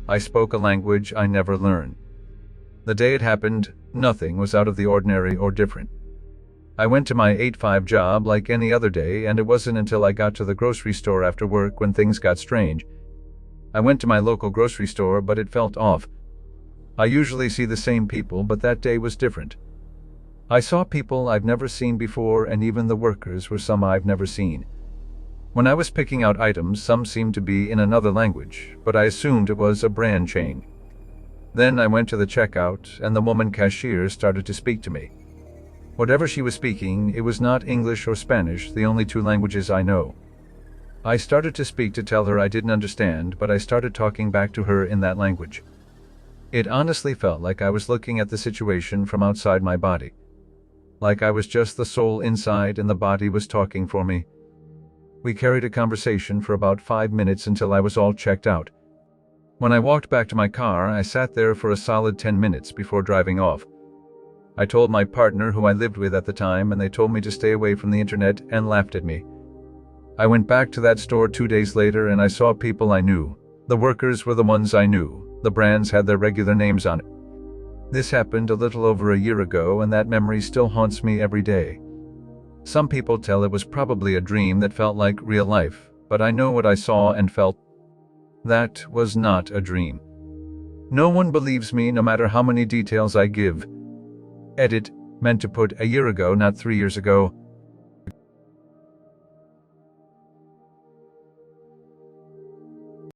I spoke a language I never learned. The day it happened, nothing was out of the ordinary or different. I went to my 8-5 job like any other day, and it wasn't until I got to the grocery store after work when things got strange. I went to my local grocery store, but it felt off. I usually see the same people, but that day was different. I saw people I've never seen before, and even the workers were some I've never seen. When I was picking out items, some seemed to be in another language, but I assumed it was a brand change. Then I went to the checkout, and the woman cashier started to speak to me. Whatever she was speaking, it was not English or Spanish, the only two languages I know. I started to speak to tell her I didn't understand, but I started talking back to her in that language. It honestly felt like I was looking at the situation from outside my body. Like I was just the soul inside and the body was talking for me. We carried a conversation for about 5 minutes until I was all checked out. When I walked back to my car, I sat there for a solid 10 minutes before driving off. I told my partner, who I lived with at the time, and they told me to stay away from the internet and laughed at me. I went back to that store 2 days later and I saw people I knew. The workers were the ones I knew. The brands had their regular names on it. This happened a little over a year ago, and that memory still haunts me every day. Some people tell it was probably a dream that felt like real life, but I know what I saw and felt. That was not a dream. No one believes me no matter how many details I give. Edit, meant to put a year ago, not 3 years ago.